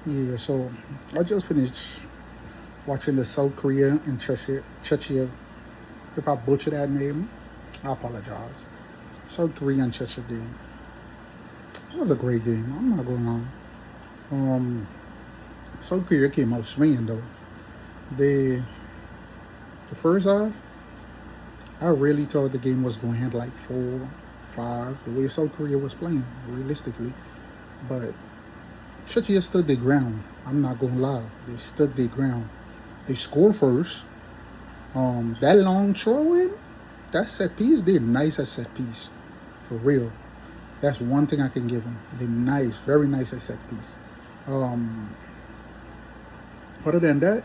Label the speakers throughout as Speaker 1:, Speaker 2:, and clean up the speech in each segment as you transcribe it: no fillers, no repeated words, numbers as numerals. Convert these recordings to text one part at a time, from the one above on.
Speaker 1: Yeah, so I just finished watching the South Korea and Czechia. If I butcher that name, I apologize. South Korea and Czechia game. It was a great game. I'm not going to lie. Um, South Korea came out swinging though. They the first half, I really thought the game was going to end like 4-5. The way South Korea was playing, realistically, but Czechia stood their ground. I'm not going to lie. They stood their ground. They scored first. That long throw in, that set piece, they're nice at set piece. For real. That's one thing I can give them. They're nice, very nice at set piece. Um, Other than that,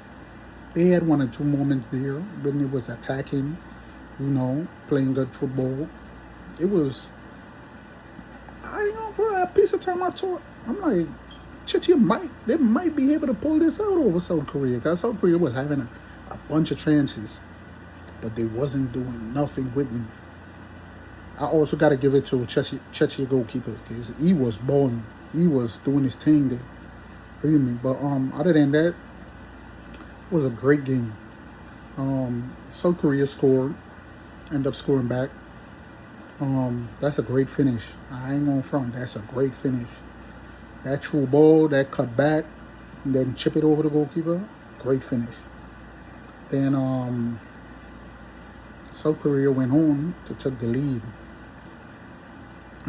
Speaker 1: they had one or two moments there when it was attacking, playing good football. It was, I for a piece of time I thought, I'm like, they might be able to pull this out over South Korea because South Korea was having a bunch of chances, but they wasn't doing nothing with them. I also got to give it to Czechia goalkeeper because he was balling. He was doing his thing there. Feel me? But other than that, it was a great game. South Korea scored, ended up scoring back. That's a great finish. I ain't gonna front. That's a great finish. That true ball, that cut back, and then chip it over the goalkeeper. Great finish. Then South Korea went home to take the lead.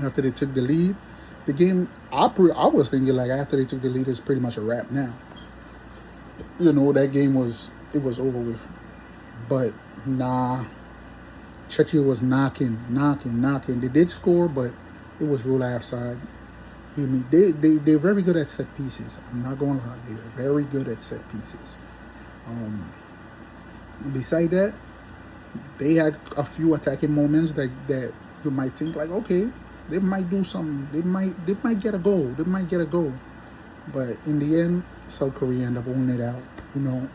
Speaker 1: After they took the lead, the game, I was thinking like after they took the lead, it's pretty much a wrap now. That game it was over with. But nah, Czechia was knocking. They did score, but it was ruled offside. You mean they're very good at set pieces. I'm not going to lie, they're very good at set pieces. Um, Beside that, they had a few attacking moments that you might think like, okay, they might do something. They might get a goal. They might get a goal. But in the end, South Korea ended up owning it out. You know,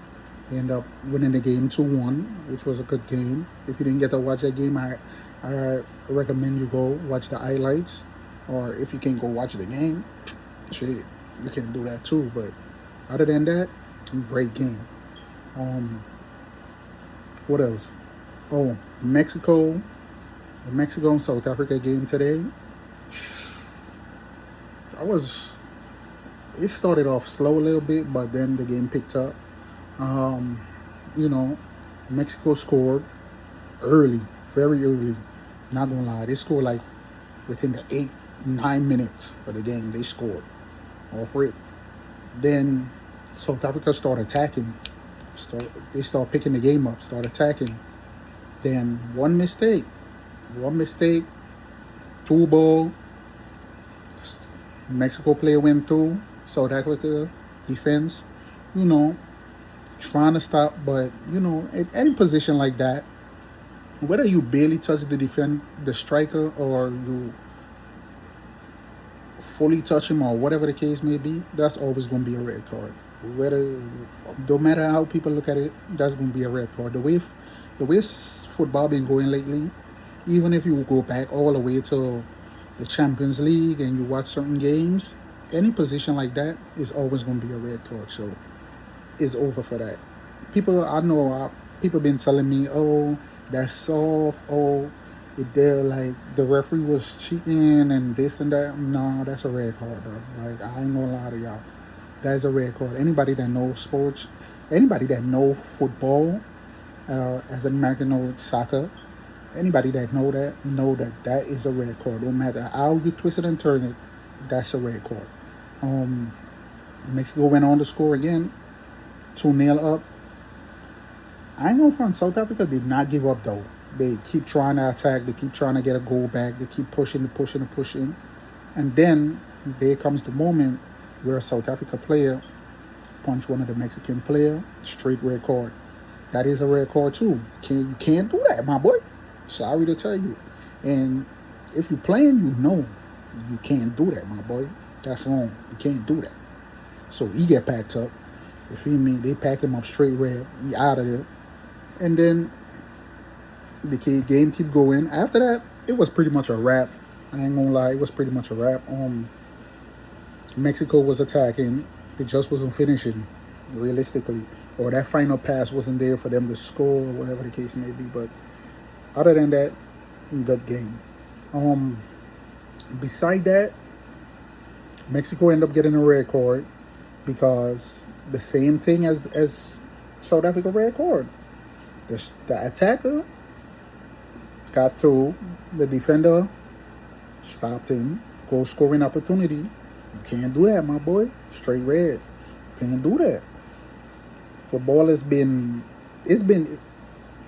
Speaker 1: they end up winning the game 2-1, which was a good game. If you didn't get to watch that game, I recommend you go watch the highlights. Or if you can't go watch the game, shit, you can do that too. But other than that, great game. Um, what else? Oh, the Mexico and South Africa game today. I was. It started off slow a little bit, but then the game picked up. Um, you know, Mexico scored early, very early. Not gonna lie, they scored like within the 8-9 minutes of the game. They scored off rip. Then South Africa started attacking. They start picking the game up, start attacking. Then one mistake, two ball. Mexico player went through. South Africa defense, you know, trying to stop, but at any position like that, whether you barely touch the striker, or you fully touch him, or whatever the case may be, that's always going to be a red card. Whether, no matter how people look at it, that's going to be a red card. The way football been going lately, even if you go back all the way to the Champions League and you watch certain games, any position like that is always going to be a red card. So it's over for that. I know, people been telling me, oh, that's soft. Oh, they're like the referee was cheating and this and that. No, that's a red card, bro. Like, I ain't gonna lie to y'all. That's a red card. Anybody that knows sports, anybody that know football, as an American know soccer, anybody that know that that is a red card. No matter how you twist it and turn it, that's a red card. Um, Mexico went on to score again, 2-0 up. I ain't gonna front. South Africa did not give up though. They keep trying to attack. They keep trying to get a goal back. They keep pushing and pushing and pushing. And then there comes the moment where a South Africa player punched one of the Mexican player, straight red card. That is a red card too. You can't do that, my boy. Sorry to tell you. And if you're playing, you can't do that, my boy. That's wrong. You can't do that. So he get packed up. You feel me? They pack him up straight red. He out of there. And then the game keep going. After that, it was pretty much a wrap. I ain't gonna lie, it was pretty much a wrap. Mexico was attacking. They just wasn't finishing, realistically. Or that final pass wasn't there for them to score, or whatever the case may be. But other than that, good game. Beside that, Mexico ended up getting a red card because the same thing as South Africa red card. The attacker got through, the defender stopped him, goal scoring opportunity. You can't do that, my boy. Straight red. Can't do that. Football has been,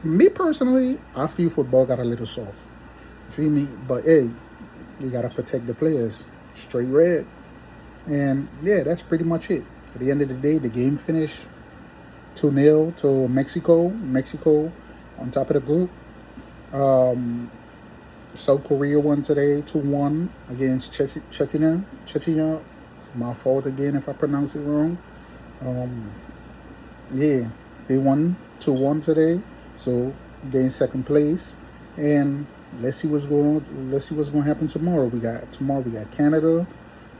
Speaker 1: me personally, I feel football got a little soft. You feel me? But hey, you gotta protect the players. Straight red. And yeah, that's pretty much it. At the end of the day, the game finished 2-0 to Mexico. Mexico on top of the group. South Korea won today 2-1 against Czechia. Czechia. My fault again if I pronounce it wrong. Yeah, they won 2-1 today, so gained second place. And let's see what's going to happen tomorrow. We got Canada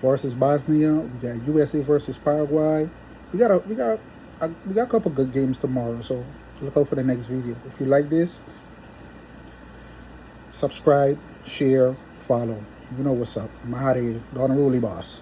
Speaker 1: versus Bosnia. We got USA versus Paraguay. We got a couple good games tomorrow. So look out for the next video. If you like this, subscribe, share, follow. You know what's up. I'm out of here. Don Ruley Boss.